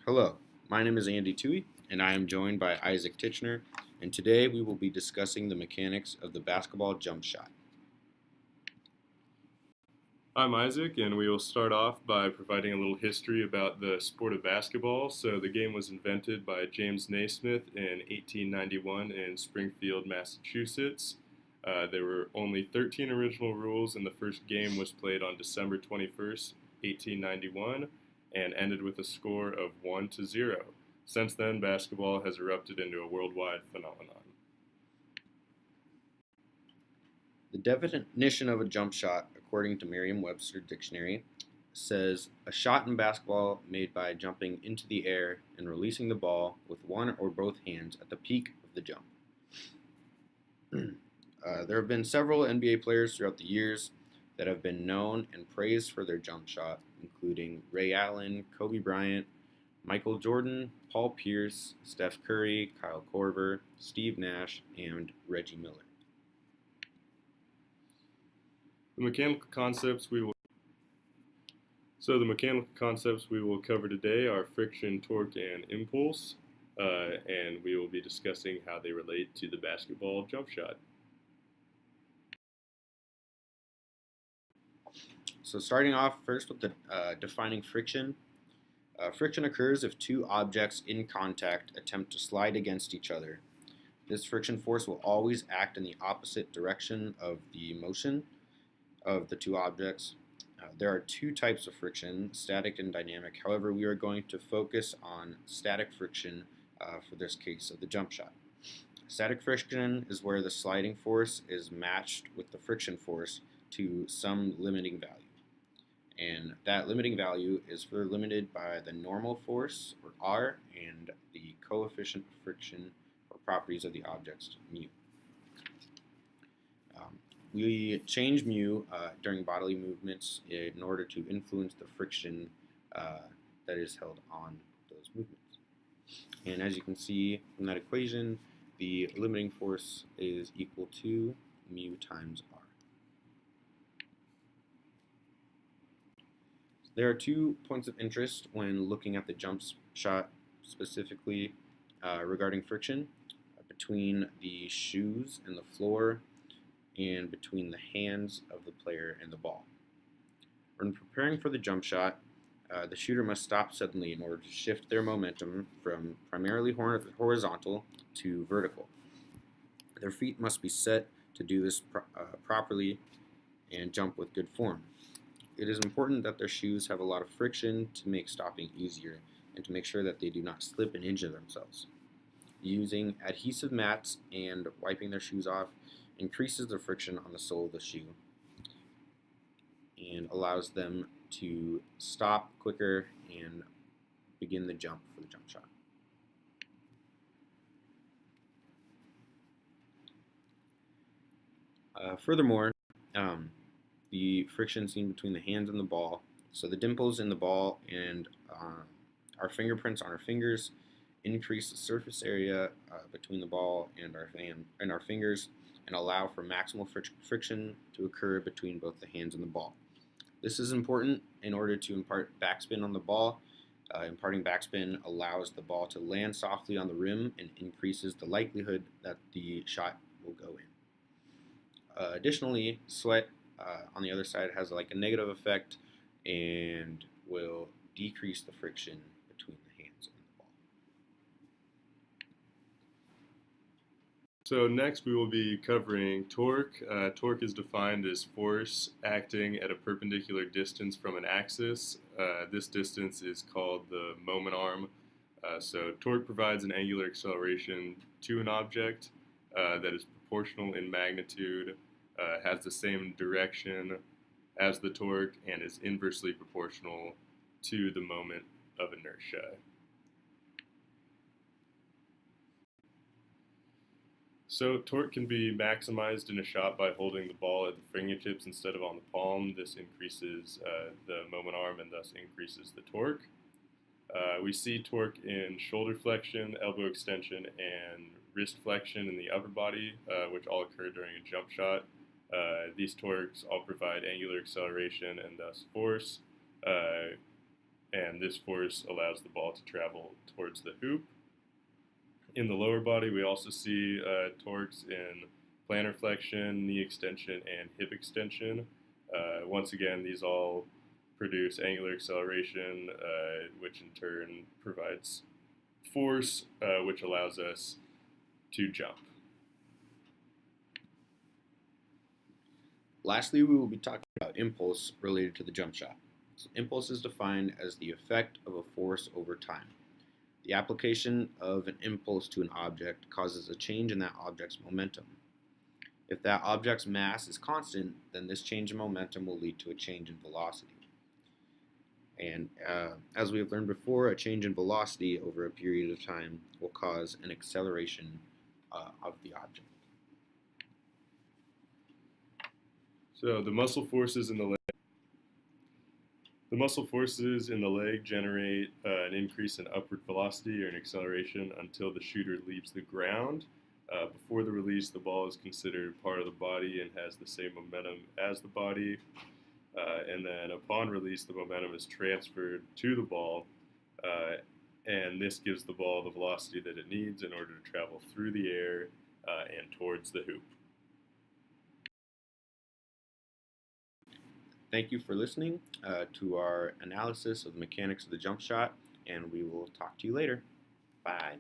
Hello, my name is Andy Tui, and I am joined by Isaac Titchener, and today we will be discussing the mechanics of the basketball jump shot. I'm Isaac, and we will start off by providing a little history about the sport of basketball. So, the game was invented by James Naismith in 1891 in Springfield, Massachusetts. There were only 13 original rules, and the first game was played on December 21st, 1891, and ended with a score of 1-0. Since then, basketball has erupted into a worldwide phenomenon. The definition of a jump shot, according to Merriam-Webster Dictionary, says a shot in basketball made by jumping into the air and releasing the ball with one or both hands at the peak of the jump. There have been several NBA players throughout the years that have been known and praised for their jump shot, including Ray Allen, Kobe Bryant, Michael Jordan, Paul Pierce, Steph Curry, Kyle Korver, Steve Nash, and Reggie Miller. The mechanical concepts we will cover today are friction, torque, and impulse, and we will be discussing how they relate to the basketball jump shot. So starting off first with the defining friction. Friction occurs if two objects in contact attempt to slide against each other. This friction force will always act in the opposite direction of the motion of the two objects. There are two types of friction, static and dynamic. However, we are going to focus on static friction for this case of the jump shot. Static friction is where the sliding force is matched with the friction force to some limiting value. And that limiting value is further limited by the normal force, or R, and the coefficient of friction, or properties of the objects, mu. We change mu during bodily movements in order to influence the friction that is held on those movements. And as you can see from that equation, the limiting force is equal to mu times R. There are 2 points of interest when looking at the jump shot specifically regarding friction between the shoes and the floor and between the hands of the player and the ball. When preparing for the jump shot, the shooter must stop suddenly in order to shift their momentum from primarily horizontal to vertical. Their feet must be set to do this properly and jump with good form. It is important that their shoes have a lot of friction to make stopping easier and to make sure that they do not slip and injure themselves. Using adhesive mats and wiping their shoes off increases the friction on the sole of the shoe and allows them to stop quicker and begin the jump for the jump shot. Furthermore, the friction seen between the hands and the ball, so the dimples in the ball and our fingerprints on our fingers increase the surface area between the ball and our fingers and allow for maximal friction to occur between both the hands and the ball. This is important in order to impart backspin on the ball. Imparting backspin allows the ball to land softly on the rim and increases the likelihood that the shot will go in. Additionally, sweat on the other side has like a negative effect and will decrease the friction between the hands and the ball. So next we will be covering torque. Torque is defined as force acting at a perpendicular distance from an axis. This distance is called the moment arm. So torque provides an angular acceleration to an object that is proportional in magnitude, has the same direction as the torque, and is inversely proportional to the moment of inertia. So torque can be maximized in a shot by holding the ball at the fingertips instead of on the palm. This increases the moment arm and thus increases the torque. We see torque in shoulder flexion, elbow extension, and wrist flexion in the upper body, which all occur during a jump shot. These torques all provide angular acceleration and thus force, and this force allows the ball to travel towards the hoop. In the lower body, we also see torques in plantar flexion, knee extension, and hip extension. Once again, these all produce angular acceleration, which in turn provides force, which allows us to jump. Lastly, we will be talking about impulse related to the jump shot. So impulse is defined as the effect of a force over time. The application of an impulse to an object causes a change in that object's momentum. If that object's mass is constant, then this change in momentum will lead to a change in velocity. And as we have learned before, a change in velocity over a period of time will cause an acceleration of the object. So the muscle forces in the leg. The muscle forces in the leg generate an increase in upward velocity or an acceleration until the shooter leaves the ground. Before the release, the ball is considered part of the body and has the same momentum as the body. And then upon release, the momentum is transferred to the ball, and this gives the ball the velocity that it needs in order to travel through the air and towards the hoop. Thank you for listening to our analysis of the mechanics of the jump shot, and we will talk to you later. Bye.